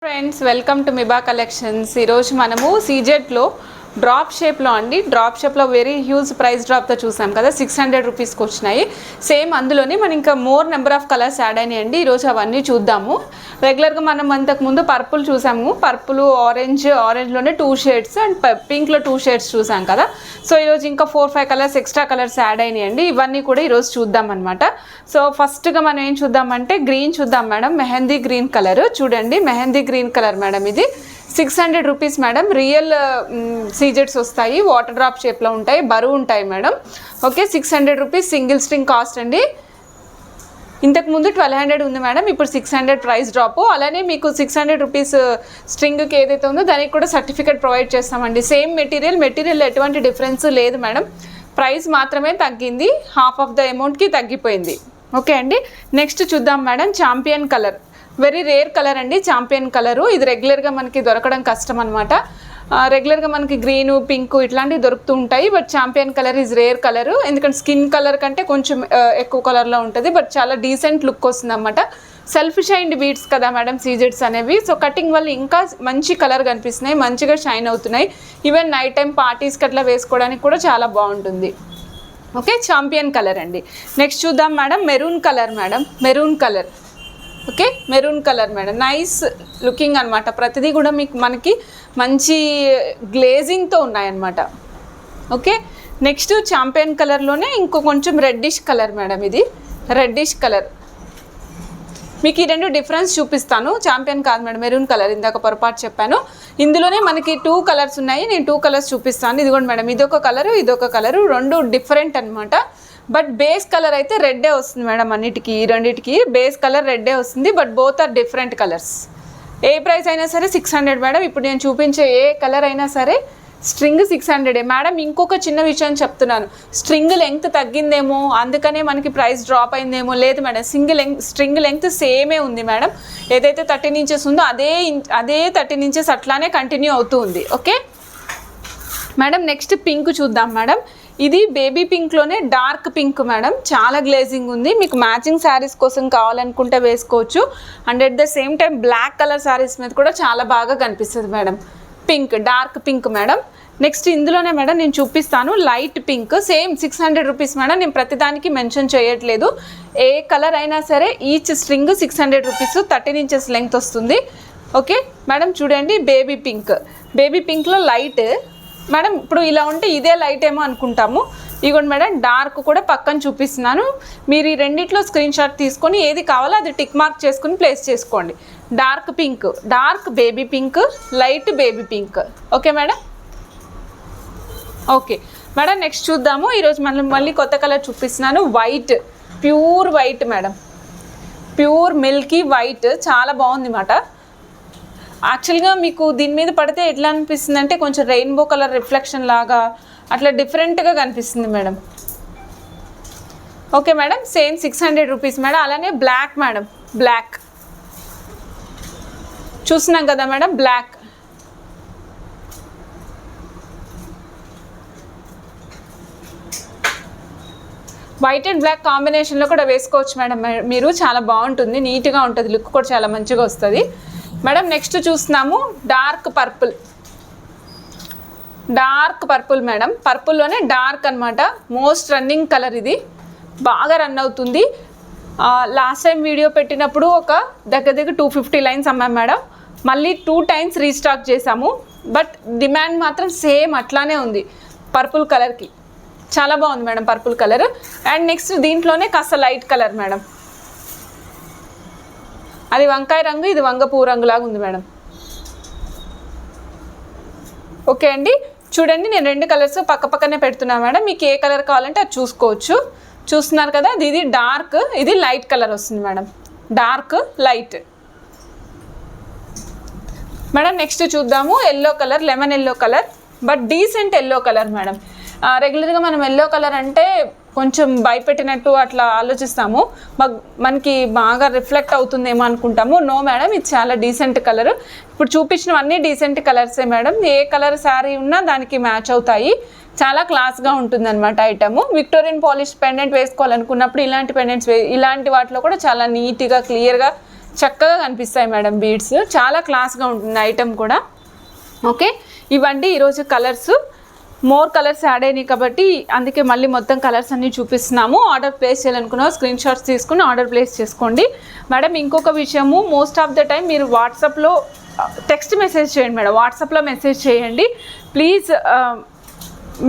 Friends welcome to Miba Collections. ఈరోజు మనము సీజెట్లో డ్రాప్ షేప్లో డ్రాప్ షేప్లో వెరీ హ్యూజ్ ప్రైస్ డ్రాప్తో చూసాం కదా, 600 రూపీస్కి వచ్చినాయి. సేమ్ అందులోనే మనం ఇంకా more number of colours add అయినాయండి. ఈరోజు అవన్నీ చూద్దాము. రెగ్యులర్గా మనం అంతకుముందు పర్పుల్ చూసాము, పర్పుల్ ఆరెంజ్లోనే 2 షేడ్స్ అండ్ పింక్లో 2 షేడ్స్ చూసాం కదా. సో ఈరోజు ఇంకా 4-5 కలర్స్ ఎక్స్ట్రా కలర్స్ యాడ్ అయినాయండి. ఇవన్నీ కూడా ఈరోజు చూద్దాం అనమాట. సో ఫస్ట్గా మనం ఏం చూద్దామంటే గ్రీన్ చూద్దాం మేడం. మెహందీ గ్రీన్ కలర్ చూడండి, మెహందీ గ్రీన్ కలర్ మేడం. ఇది 600 రూపీస్ మేడం. రియల్ సీజెట్స్ వస్తాయి, వాటర్ డ్రాప్ షేప్లో ఉంటాయి, బరువు ఉంటాయి madam. Okay, 600 rupees single string cost అండి. ఇంతకుముందు 1200 ఉంది మేడం, ఇప్పుడు 600 ప్రైస్ డ్రాప్. అలానే మీకు 600 రూపీస్ స్ట్రింగ్కి ఏదైతే ఉందో దానికి కూడా సర్టిఫికేట్ ప్రొవైడ్ చేస్తామండి. సేమ్ మెటీరియల్ ఎటువంటి డిఫరెన్స్ లేదు మేడం, ప్రైస్ మాత్రమే తగ్గింది, హాఫ్ ఆఫ్ ద అమౌంట్కి తగ్గిపోయింది. ఓకే అండి, నెక్స్ట్ చూద్దాం madam. Champion colour, very rare colour అండి ఛాంపియన్ కలరు. ఇది రెగ్యులర్గా మనకి దొరకడం కష్టం అనమాట. రెగ్యులర్గా మనకి గ్రీను, పింక్ ఇట్లాంటివి దొరుకుతూ ఉంటాయి. But champion colour is rare colour, ఎందుకంటే స్కిన్ కలర్ కంటే కొంచెం ఎక్కువ కలర్లో ఉంటుంది. బట్ చాలా డీసెంట్ లుక్ వస్తుంది అన్నమాట. సెల్ఫ్ షైన్డ్ బీడ్స్ కదా మేడం సీజెట్స్ అనేవి. సో కటింగ్ వల్ల ఇంకా మంచి కలర్ కనిపిస్తున్నాయి, మంచిగా షైన్ అవుతున్నాయి. ఈవెన్ నైట్ టైం పార్టీస్కి అట్లా వేసుకోవడానికి కూడా చాలా బాగుంటుంది. ఓకే, ఛాంపియన్ కలర్ అండి. నెక్స్ట్ చూద్దాం madam. Maroon colour madam, maroon colour. Okay, maroon colour madam, nice looking అనమాట. ప్రతిదీ కూడా మనకి మంచి గ్లేజింగ్తో ఉన్నాయన్నమాట. ఓకే, నెక్స్ట్ ఛాంపియన్ కలర్లోనే ఇంకో కొంచెం రెడ్డిష్ కలర్ మేడం. ఇది రెడ్డిష్ కలర్. మీకు ఈ రెండు డిఫరెన్స్ చూపిస్తాను. ఛాంపియన్ కాదు మేడం, మెరూన్ కలర్, ఇందాక పొరపాటు చెప్పాను. ఇందులోనే మనకి 2 కలర్స్ ఉన్నాయి, నేను 2 కలర్స్ చూపిస్తాను. ఇదిగోండి మేడం, ఇదొక కలరు, ఇదొక కలరు, రెండు డిఫరెంట్ అనమాట. బట్ బేస్ కలర్ అయితే రెడ్డే వస్తుంది మేడం. అన్నిటికీ ఈ రెండింటికి బేస్ కలర్ రెడ్డే వస్తుంది. But both are different colours. ఏ ప్రైస్ అయినా సరే 600 మేడం. ఇప్పుడు నేను చూపించే ఏ కలర్ అయినా సరే స్ట్రింగ్ 600 మేడం. ఇంకొక చిన్న విషయం చెప్తున్నాను, స్ట్రింగ్ లెంగ్త్ తగ్గిందేమో అందుకనే మనకి ప్రైస్ డ్రాప్ అయిందేమో. లేదు మేడం, స్ట్రింగ్ లెంగ్త్ సేమే ఉంది మేడం. ఏదైతే 13 ఇంచెస్ ఉందో అదే 13 ఇంచెస్ అట్లానే కంటిన్యూ అవుతూ ఉంది. ఓకే మేడం, నెక్స్ట్ పింక్ చూద్దాం మేడం. ఇది బేబీ పింక్లోనే డార్క్ పింక్ మేడం, చాలా గ్లేజింగ్ ఉంది. మీకు మ్యాచింగ్ శారీస్ కోసం కావాలనుకుంటే వేసుకోవచ్చు. And at the same time black colour saris మీద కూడా చాలా బాగా కనిపిస్తుంది madam. Pink, dark pink madam. Next ఇందులోనే మేడం నేను చూపిస్తాను light pink, same 600 rupees madam. నేను ప్రతిదానికి మెన్షన్ చేయట్లేదు, ఏ కలర్ అయినా సరే each string 600 rupees, 13 inches length వస్తుంది. ఓకే మేడం, చూడండి బేబీ పింక్, బేబీ పింక్లో లైట్ మేడం. ఇప్పుడు ఇలా ఉంటే ఇదే లైట్ ఏమో అనుకుంటాము. ఇదిగోండి మేడం, డార్క్ కూడా పక్కన చూపిస్తున్నాను. మీరు ఈ రెండిట్లో స్క్రీన్ షాట్ తీసుకొని ఏది కావాలో అది టిక్ మార్క్ చేసుకుని ప్లేస్ చేసుకోండి. Dark pink, dark baby pink, light baby pink. Okay madam. Okay madam, next చూద్దాము. ఈరోజు మళ్ళీ కొత్త కలర్ చూపిస్తున్నాను. White, pure white madam, pure Milky white, చాలా బాగుంది అన్నమాట. యాక్చువల్గా మీకు దీని మీద పడితే ఎట్లా అనిపిస్తుంది అంటే కొంచెం రెయిన్బో కలర్ రిఫ్లెక్షన్ లాగా అట్లా డిఫరెంట్గా కనిపిస్తుంది madam. Okay madam, same 600 rupees madam. అలానే బ్లాక్ మేడం, బ్లాక్ చూస్తున్నాం కదా madam, black. White and black కాంబినేషన్లో కూడా వేసుకోవచ్చు మేడం మీరు, చాలా బాగుంటుంది, నీట్గా ఉంటుంది, లుక్ కూడా చాలా మంచిగా వస్తుంది మేడం. నెక్స్ట్ చూస్తున్నాము dark purple, dark purple madam. పర్పుల్లోనే డార్క్ అనమాట, మోస్ట్ రన్నింగ్ కలర్. ఇది బాగా రన్ అవుతుంది. లాస్ట్ టైం వీడియో పెట్టినప్పుడు ఒక దగ్గర 250 లైన్స్ అమ్మాం మేడం. మళ్ళీ 2 టైమ్స్ రీస్టాక్ చేసాము. బట్ డిమాండ్ మాత్రం సేమ్ అట్లానే ఉంది పర్పుల్ కలర్కి, చాలా బాగుంది madam purple colour. And next దీంట్లోనే కాస్త లైట్ కలర్ మేడం, అది వంకాయ రంగు, ఇది వంగపూ రంగులాగా ఉంది మేడం. ఓకే అండి, చూడండి నేను 2 కలర్స్ పక్కనే పెడుతున్నాను మేడం. మీకు ఏ కలర్ కావాలంటే అది చూసుకోవచ్చు. చూస్తున్నారు కదా, ఇది డార్క్, ఇది లైట్ కలర్ వస్తుంది madam, dark light madam. Next చూద్దాము yellow colour, lemon yellow colour, but decent yellow colour madam. రెగ్యులర్గా మనం ఎల్లో కలర్ అంటే కొంచెం భయపెట్టినట్టు అట్లా ఆలోచిస్తాము, మనకి బాగా రిఫ్లెక్ట్ అవుతుందేమో అనుకుంటాము. నో మేడం, ఇది చాలా డీసెంట్ కలర్. ఇప్పుడు చూపించినవన్నీ డీసెంట్ కలర్సే మేడం. ఏ కలర్ శారీ ఉన్నా దానికి మ్యాచ్ అవుతాయి, చాలా క్లాస్గా ఉంటుందన్నమాట ఐటమ్. విక్టోరియన్ పాలిష్ పెండెంట్ వేసుకోవాలనుకున్నప్పుడు ఇలాంటి పెండెంట్స్ ఇలాంటి వాటిలో కూడా చాలా నీట్గా క్లియర్గా చక్కగా కనిపిస్తాయి మేడం బీడ్స్, చాలా క్లాస్గా ఉంటుంది ఐటమ్ కూడా. ఓకే, ఇవండి ఈరోజు కలర్స్. మోర్ కలర్స్ యాడ్ అయినాయి కాబట్టి అందుకే మళ్ళీ మొత్తం కలర్స్ అన్నీ చూపిస్తున్నాము. ఆర్డర్ ప్లేస్ చేయాలనుకున్నా స్క్రీన్ షాట్స్ తీసుకుని ఆర్డర్ ప్లేస్ చేసుకోండి మేడం. ఇంకొక విషయము, మోస్ట్ ఆఫ్ ద టైం మీరు వాట్సాప్లో టెక్స్ట్ మెసేజ్ చేయండి మేడం, వాట్సాప్లో మెసేజ్ చేయండి ప్లీజ్.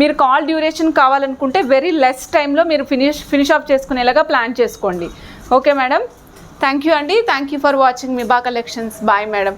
మీరు కాల్ డ్యూరేషన్ కావాలనుకుంటే వెరీ లెస్ టైంలో మీరు ఫినిష్ ఆఫ్ చేసుకునేలాగా ప్లాన్ చేసుకోండి. ఓకే మేడం, థ్యాంక్ యూ అండి. Thank you for watching Miba Collections. Bye madam.